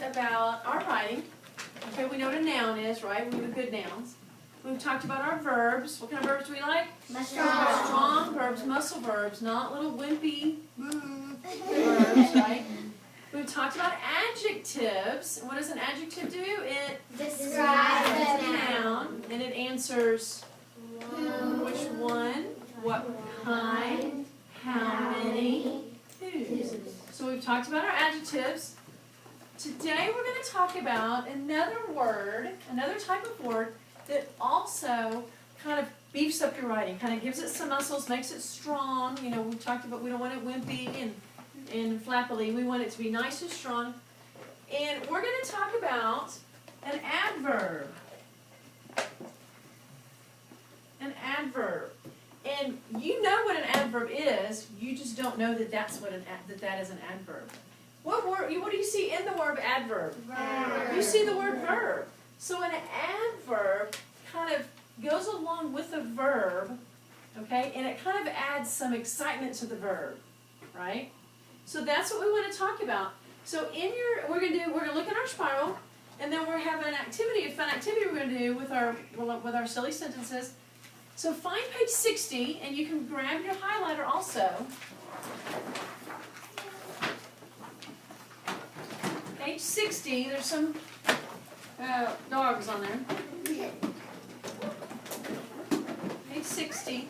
about our writing. Okay, we know what a noun is, right? We have good nouns. We've talked about our verbs. What kind of verbs do we like? Strong. Strong verbs, muscle verbs, not little wimpy verbs, right? We've talked about adjectives. And what does an adjective do? It Describe is the a noun. noun, and it answers which one, what kind, how many, whose. So we've talked about our adjectives. Today we're going to talk about another word, another type of word that also kind of beefs up your writing, kind of gives it some muscles, makes it strong. You know, we talked about we don't want it wimpy and flappily. We want it to be nice and strong. And we're going to talk about an adverb. An adverb. And you know what an adverb is, you just don't know that that's what that is an adverb. What do you see in the word adverb? Verb. You see the word verb. So an adverb kind of goes along with the verb, okay, and it kind of adds some excitement to the verb, right? So that's what we want to talk about. So we're gonna look at our spiral, and then we're having an activity, a fun activity we're gonna do with our silly sentences. So find page 60, and you can grab your highlighter also. Page 60, there's some dogs on there. Page 60,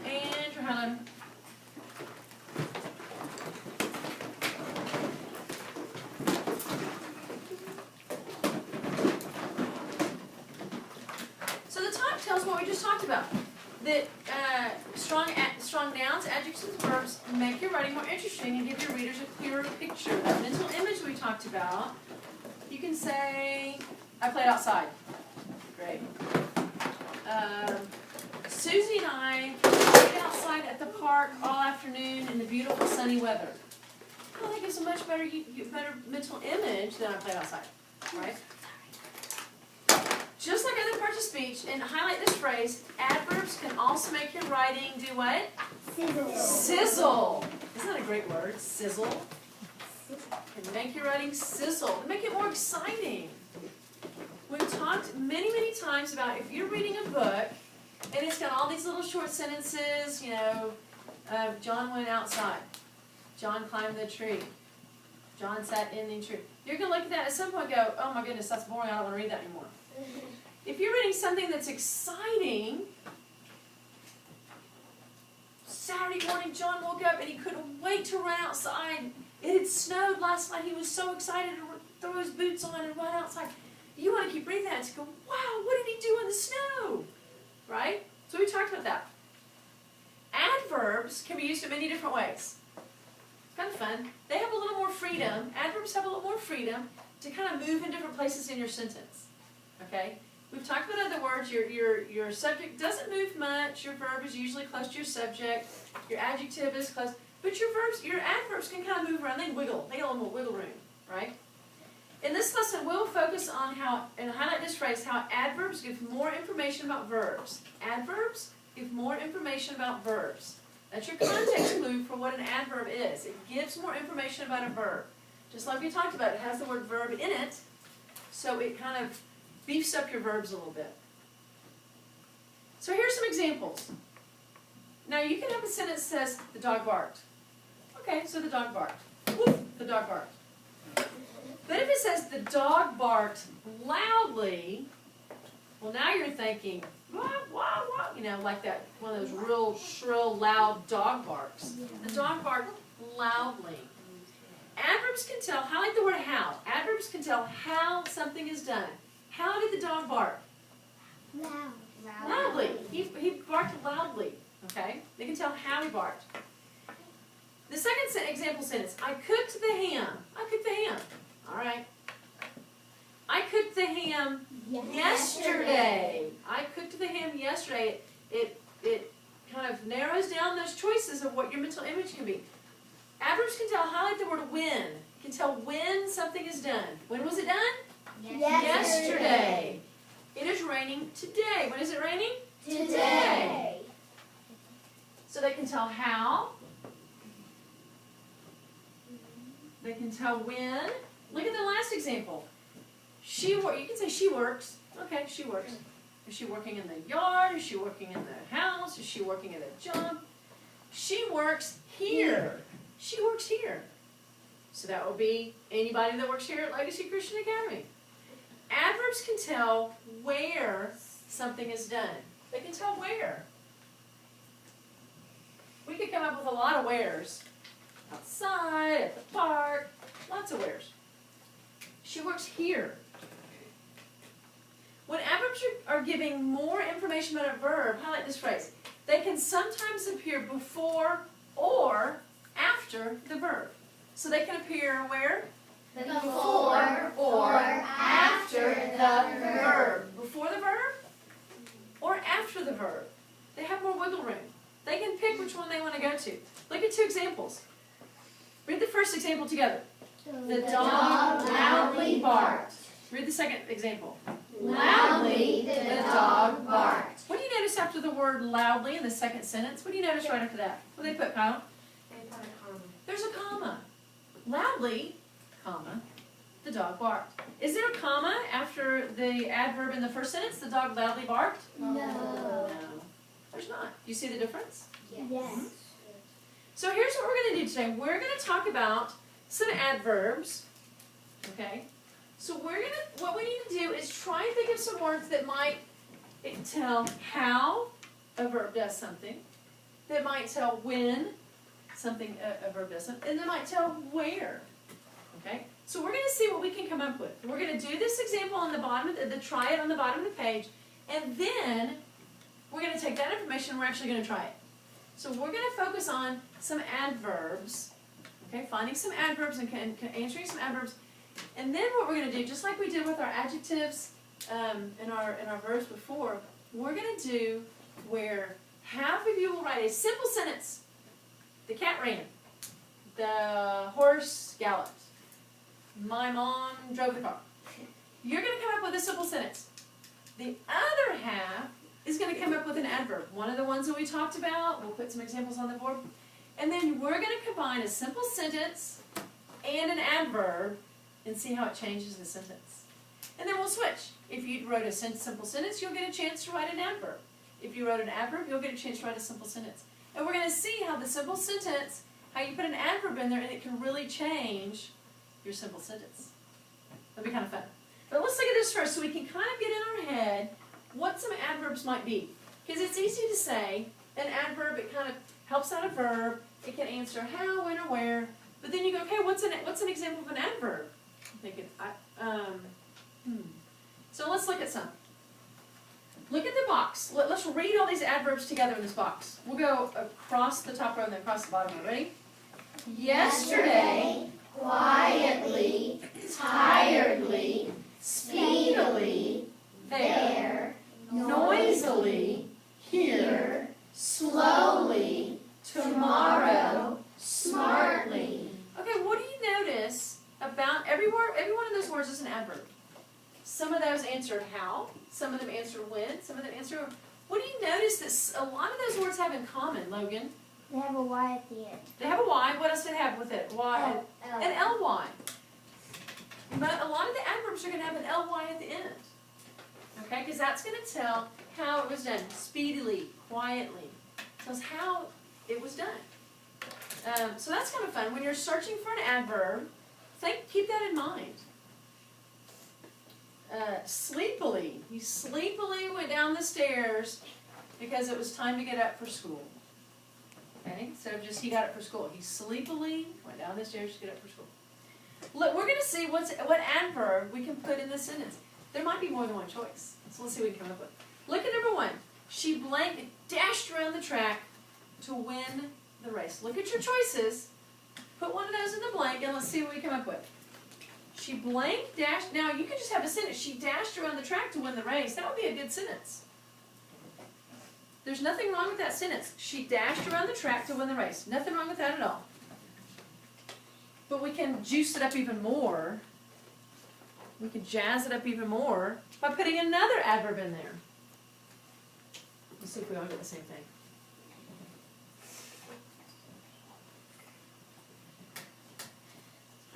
and your highlighter. So the top tells what we just talked about. That strong nouns, adjectives, and verbs make your writing more interesting and give your readers a clearer picture. The mental image we talked about, you can say, I played outside. Great. Susie and I played outside at the park all afternoon in the beautiful sunny weather. Well, that gives a much better mental image than I played outside, right? Just like other parts of speech, and highlight this phrase, adverbs can also make your writing do what? Sizzle. Sizzle. Isn't that a great word? Sizzle. Can make your writing sizzle. To make it more exciting. We've talked many, many times about if you're reading a book, and it's got all these little short sentences, you know, John went outside. John climbed the tree. John sat in the tree. You're going to look at that at some point and go, oh my goodness, that's boring, I don't want to read that anymore. If you're reading something that's exciting, Saturday morning John woke up and he couldn't wait to run outside. It had snowed last night. He was so excited to throw his boots on and run outside. You want to keep reading that and go, wow, what did he do in the snow? Right? So we talked about that. Adverbs can be used in many different ways. It's kind of fun. They have a little more freedom. Adverbs have a little more freedom to kind of move in different places in your sentence. Okay? We've talked about other words. Your subject doesn't move much. Your verb is usually close to your subject. Your adjective is close. But your adverbs can kind of move around. They wiggle. They got a little wiggle room, right? In this lesson, we'll focus on how, and highlight this phrase, how adverbs give more information about verbs. Adverbs give more information about verbs. That's your context clue for what an adverb is. It gives more information about a verb. Just like we talked about, it has the word verb in it, so it kind of beefs up your verbs a little bit. So here's some examples. Now you can have a sentence that says, the dog barked. Okay, so the dog barked. Woof, the dog barked. But if it says the dog barked loudly, well now you're thinking, wah, wah, wah, you know, like that, one of those real shrill, loud dog barks. The dog barked loudly. Adverbs can tell, highlight the word how. Adverbs can tell how something is done. How did the dog bark? Loud. Loudly. He barked loudly. Okay? They can tell how he barked. The second example sentence, I cooked the ham. I cooked the ham. All right. I cooked the ham yesterday. I cooked the ham yesterday. It kind of narrows down those choices of what your mental image can be. Adverbs can tell, highlight the word when. Can tell when something is done. When was it done? Yesterday. It is raining today. When is it raining? Today. So they can tell how. They can tell when. Look at example. You can say she works. Okay, she works. Is she working in the yard? Is she working in the house? Is she working at a job? She works here. She works here. So that would be anybody that works here at Legacy Christian Academy. Adverbs can tell where something is done. They can tell where. We could come up with a lot of wheres. Outside, at the park, lots of wheres. She works here. When adverbs are giving more information about a verb, highlight this phrase. They can sometimes appear before or after the verb. So they can appear where? Before or after the verb. Before the verb or after the verb. They have more wiggle room. They can pick which one they want to go to. Look at two examples. Read the first example together. The dog loudly barked. Read the second example. Loudly the dog barked. What do you notice after the word loudly in the second sentence? What do you notice right after that? What do they put, Kyle? They put a comma. There's a comma. Loudly, comma, the dog barked. Is there a comma after the adverb in the first sentence? The dog loudly barked? No. There's not. Do you see the difference? Yes. So here's what we're going to do today. We're going to talk about some adverbs. Okay? So what we need to do is try and think of some words that might tell how a verb does something, that might tell when something a verb does something, and that might tell where. Okay? So we're going to see what we can come up with. We're going to do this example on the bottom, try it on the bottom of the page, and then we're going to take that information and we're actually going to try it. So we're going to focus on some adverbs, okay, finding some adverbs and answering some adverbs. And then what we're going to do, just like we did with our adjectives and our verbs before, we're going to do where half of you will write a simple sentence. The cat ran. The horse galloped. My mom drove the car. You're going to come up with a simple sentence. The other half is going to come up with an adverb. One of the ones that we talked about, we'll put some examples on the board. And then we're going to combine a simple sentence and an adverb and see how it changes the sentence. And then we'll switch. If you wrote a simple sentence, you'll get a chance to write an adverb. If you wrote an adverb, you'll get a chance to write a simple sentence. And we're going to see how the simple sentence, how you put an adverb in there, and it can really change your simple sentence. That'll be kind of fun. But let's look at this first so we can kind of get in our head what some adverbs might be. Because it's easy to say an adverb, it kind of helps out a verb, it can answer how, when, or where, but then you go, okay, what's an example of an adverb? I'm thinking, So let's look at some. Look at the box. Let's read all these adverbs together in this box. We'll go across the top row and then across the bottom row. Ready? Yesterday, quietly, tiredly, speedily, there, noisily, here, slowly, tomorrow, smartly. Okay, what do you notice about every one of those words is an adverb? Some of those answer how, some of them answer when, some of them answer. What do you notice that a lot of those words have in common, Logan? They have a Y at the end. They have a Y. What else do they have with it? Y. L. An Ly. But a lot of the adverbs are going to have an Ly at the end. Okay, because that's going to tell how it was done. Speedily, quietly. Tells how it was done. So that's kind of fun. When you're searching for an adverb, keep that in mind. Sleepily. He sleepily went down the stairs because it was time to get up for school. Okay, so just he got up for school. He sleepily went down the stairs to get up for school. Look, we're going to see what adverb we can put in this sentence. There might be more than one choice. So let's see what we can come up with. Look at number one. She dashed around the track to win the race. Look at your choices. Put one of those in the blank and let's see what we come up with. She dashed. Now you could just have a sentence. She dashed around the track to win the race. That would be a good sentence. There's nothing wrong with that sentence. She dashed around the track to win the race. Nothing wrong with that at all. But we can juice it up even more. We can jazz it up even more by putting another adverb in there. Let's see if we all get the same thing.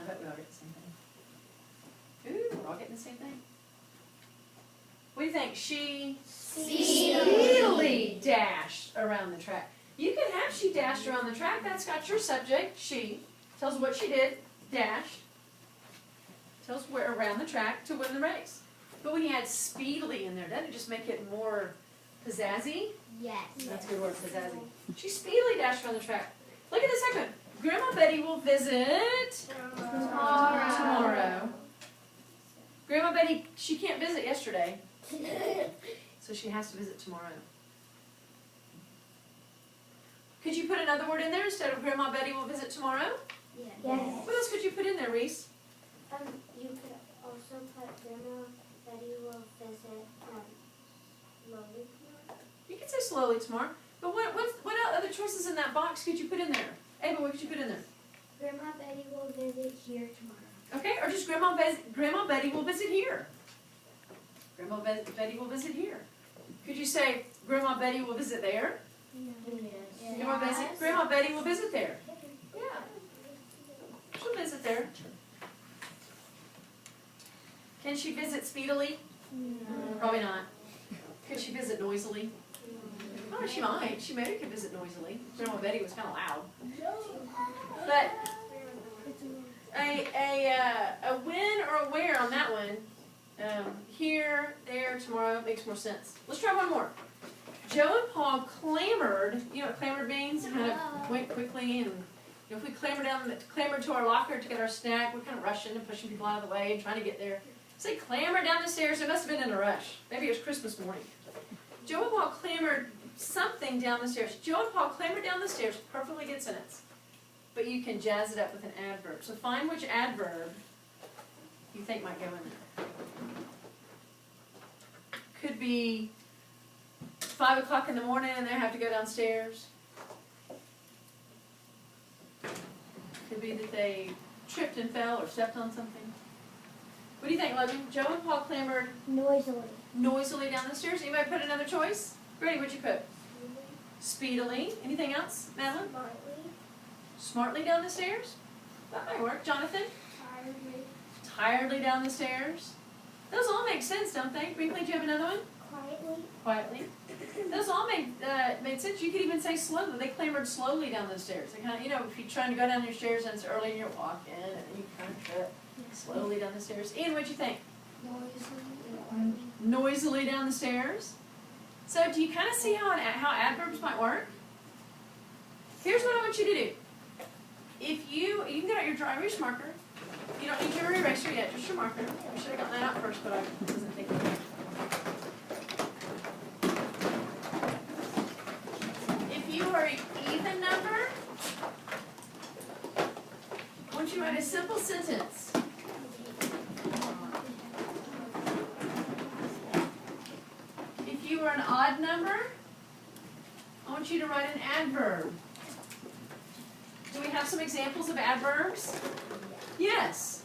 I bet we all get the same thing. all getting the same thing? What do you think? She Speedily. dashed around the track. You can have she dashed around the track. That's got your subject, she. Tells what she did, dashed. Tells where around the track to win the race. But when you add speedily in there, doesn't it just make it more pizzazzy? Yes. That's a good word, pizzazzy. She speedily dashed around the track. Look at the second one. Grandma Betty will visit tomorrow. Grandma Betty, she can't visit yesterday, so she has to visit tomorrow. Could you put another word in there instead of Grandma Betty will visit tomorrow? Yes. What else could you put in there, Reese? You could also put Grandma Betty will visit slowly tomorrow. You can say slowly tomorrow. But what other choices in that box could you put in there? Ava, what could you put in there? Grandma Betty will visit here tomorrow. Okay, or just Grandma Betty will visit here. Grandma Betty will visit here. Could you say Grandma Betty will visit there? Yes. Grandma Betty will visit there. Yeah. She'll visit there. Can she visit speedily? No. Probably not. Could she visit noisily? Oh, she might. She maybe could visit noisily. Grandma Betty was kind of loud. But a when or a where on that one, here, there, tomorrow, makes more sense. Let's try one more. Joe and Paul clambered, you know what clambered means? Kind of went quickly, and if we clambered to our locker to get our snack, we're kind of rushing and pushing people out of the way and trying to get there. Say clambered down the stairs, it must have been in a rush. Maybe it was Christmas morning. Joe and Paul clambered something down the stairs. Joe and Paul clambered down the stairs, perfectly good sentence. But you can jazz it up with an adverb. So find which adverb you think might go in there. Could be 5 o'clock in the morning and they have to go downstairs. Could be that they tripped and fell or stepped on something. What do you think, Logan? Joe and Paul clambered noisily down the stairs. Anybody put another choice? Grady, what'd you put? Speedily. Anything else, Madeline? Smartly down the stairs? That might work. Jonathan? Tiredly down the stairs. Those all make sense, don't they? Brinkley, do you have another one? Quietly. Those all made sense. You could even say slowly. They clambered slowly down those stairs. They kind of, if you're trying to go down your stairs and it's early and you're walking and then you kind of trip slowly down the stairs. Ian, what'd you think? Noisily down the stairs. So do you kind of see how adverbs might work? Here's what I want you to do. If you can get out your dry erase marker. You don't need your eraser yet, just your marker. I should have gotten that out first, but I wasn't thinking of it. If you are an even number, I want you to write a simple sentence. If you are an odd number, I want you to write an adverb. Do we have some examples of adverbs? Yes.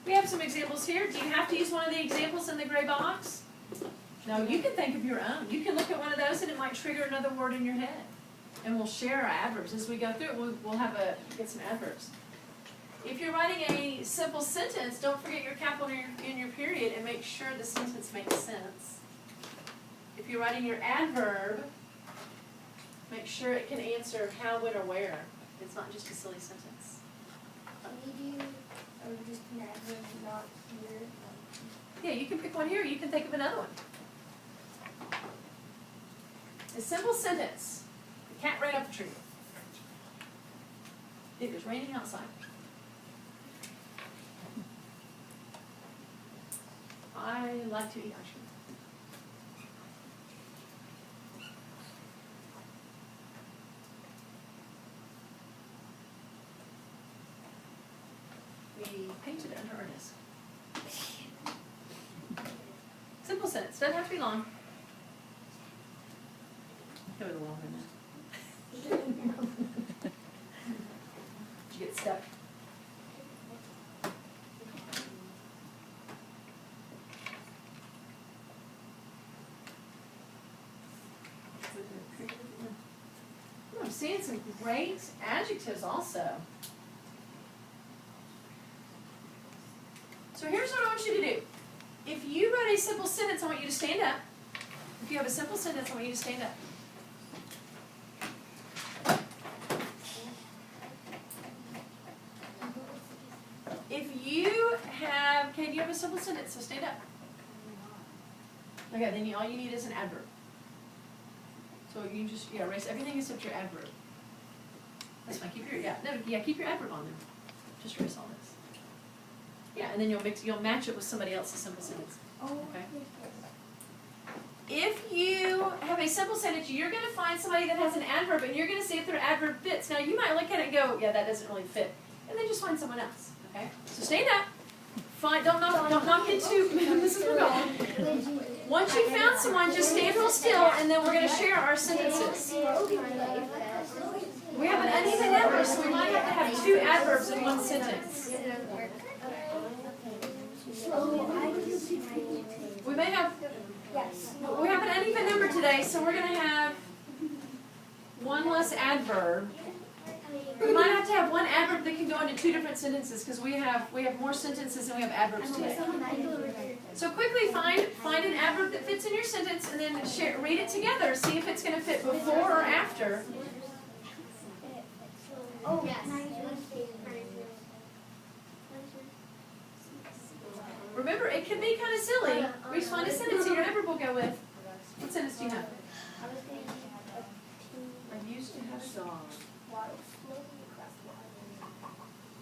We have some examples here. Do you have to use one of the examples in the gray box? No, you can think of your own. You can look at one of those and it might trigger another word in your head. And we'll share our adverbs. As we go through it, we'll get some adverbs. If you're writing a simple sentence, don't forget your capital in your period and make sure the sentence makes sense. If you're writing your adverb, make sure it can answer how, when, or where. It's not just a silly sentence. Just an adverb, not here. Yeah, you can pick one here. You can think of another one. A simple sentence. The cat ran up a tree. It was raining outside. I like to eat ice cream. We painted under our desk. Simple sentence. Doesn't have to be long. It was longer than that. Did you get stuck? I'm seeing some great adjectives also. So here's what I want you to do. If you wrote a simple sentence, I want you to stand up. If you have a simple sentence, I want you to stand up. If you have, okay, you have a simple sentence, so stand up. Okay, then all you need is an adverb. So you just, erase everything except your adverb. That's fine, keep your, keep your adverb on there. Just erase all this. Yeah, and then you'll match it with somebody else's simple sentence. Okay? If you have a simple sentence, you're going to find somebody that has an adverb, and you're going to see if their adverb fits. Now, you might look at it and go, yeah, that doesn't really fit. And then just find someone else. Okay? So stand up. Don't knock into Mrs. McGowan. Once you've found someone, just stand real still, and then we're going to share our sentences. We have an uneven number, so we might have to have two adverbs in one sentence. We have an uneven number today, so we're going to have one less adverb. We might have to have one adverb that can go into two different sentences because we have more sentences than we have adverbs today. So quickly find an adverb that fits in your sentence and then read it together. See if it's going to fit before or after. Oh, yes. Remember, it can be kind of silly. We just find a sentence that your adverb will go with. What sentence do you have? I used to have a dog.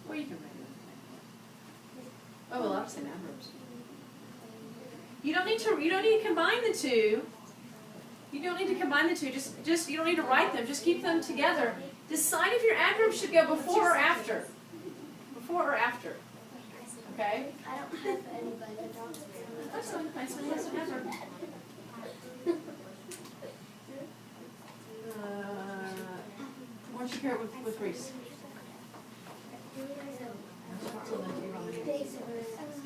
Well, you can write it. Oh, well, I've seen adverbs. You don't need to combine the two. You don't need to combine the two. Just you don't need to write them. Just keep them together. Decide if your adverb should go before or after. Before or after. Okay? I don't have anybody that talks. That's fine. Find somebody else an adverb. Why don't you pair it with Reese?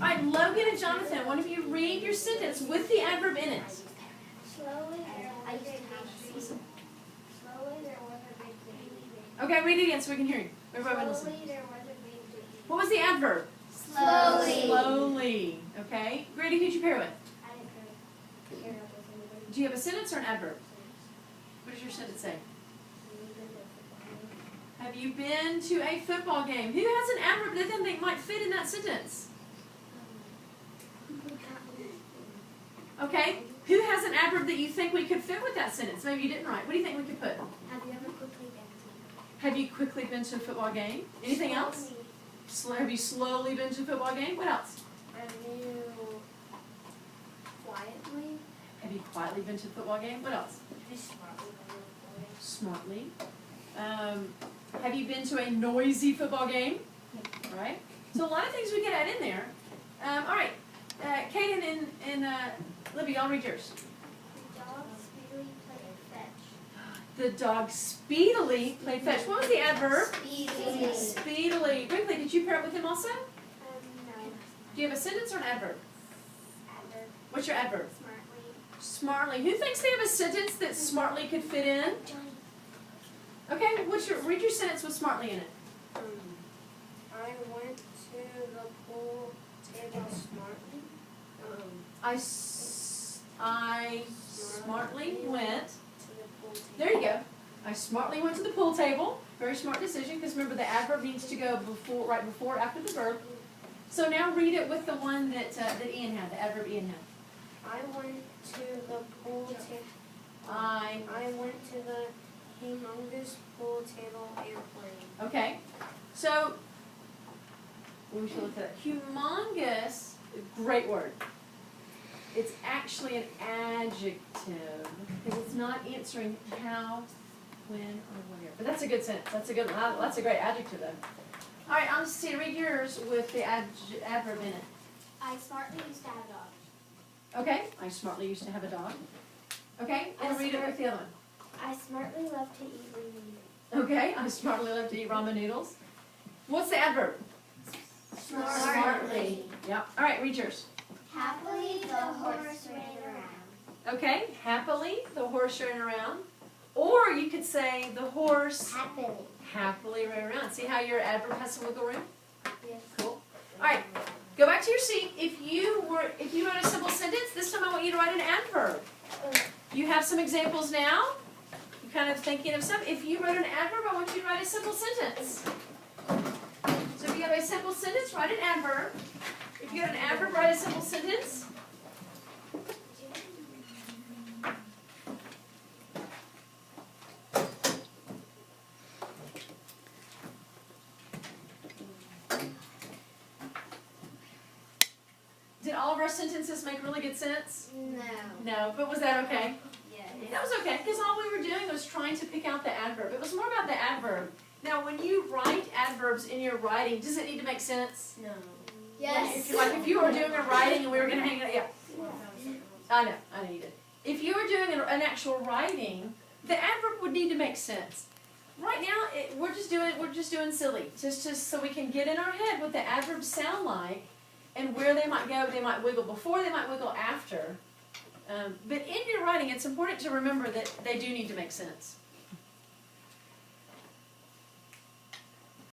All right, Logan and Jonathan, one of you read your sentence with the adverb in it. Slowly, I used to have slowly there was a big city. Okay, read it again so we can hear you. Everybody listen. Slowly there was a big city. What was the adverb? Slowly. Slowly. Okay. Grady, who'd you pair with? I didn't pair up with anybody. Do you have a sentence or an adverb? What does your sentence say? Have you been to a football game? Who has an adverb that they think might fit in that sentence? Okay. Who has an adverb that you think we could fit with that sentence? Maybe you didn't write. What do you think we could put? Have you ever quickly been to? Have you quickly been to a football game? Anything else? Have you slowly been to a football game? What else? Have you quietly? Have you quietly been to a football game? What else? Have you smartly been to a football game? Smartly. Have you been to a noisy football game? All right. So a lot of things we could add in there. All right. Kaden and Libby, I'll read yours. The dog speedily played fetch. The dog speedily played fetch. What was the adverb? Speedily. Speedily. Brinkley, did you pair it with him also? No. Do you have a sentence or an adverb? Adverb. What's your adverb? Smartly. Smartly. Who thinks they have a sentence that smartly could fit in? Okay, read your sentence with smartly in it. I went to the pool table smartly. I smartly went. To the pool table. There you go. I smartly went to the pool table. Very smart decision because remember the adverb needs to go right before or after the verb. So now read it with the one that Ian had, the adverb Ian had. I went to the pool table. I went to the humongous pool table and played. Okay. So we should look at that. Humongous, great word. It's actually an adjective because it's not answering how, when, or where. But that's a good sentence. That's a good one. That's a great adjective though. All right, I'll just see. Read yours with the adverb in it. I smartly used to have dogs. Okay. I smartly used to have a dog. Okay. And read it with the other one. I smartly love to eat ramen. Okay. I smartly love to eat ramen noodles. What's the adverb? Smartly. Yep. All right. Read yours. Happily the horse ran around. Okay. Happily the horse ran around. Or you could say the horse Happily. happily ran around. See how your adverb has some wiggle room? Yes. Cool. All right. Go back to your seat. If you wrote a simple sentence, this time I want you to write an adverb. You have some examples now. You're kind of thinking of some. If you wrote an adverb, I want you to write a simple sentence. So if you have a simple sentence, write an adverb. If you have an adverb, write a simple sentence. Did all of our sentences make really good sense? No. No, but was that okay? Yes. That was okay, because all we were doing was trying to pick out the adverb. It was more about the adverb. Now, when you write adverbs in your writing, does it need to make sense? No. Yes. If you were doing a writing and we were going to hang it, yeah. I know you did. If you were doing an actual writing, the adverb would need to make sense. Right now, we're just doing silly, just so we can get in our head what the adverbs sound like and where they might go. They might wiggle before, they might wiggle after. But in your writing, it's important to remember that they do need to make sense.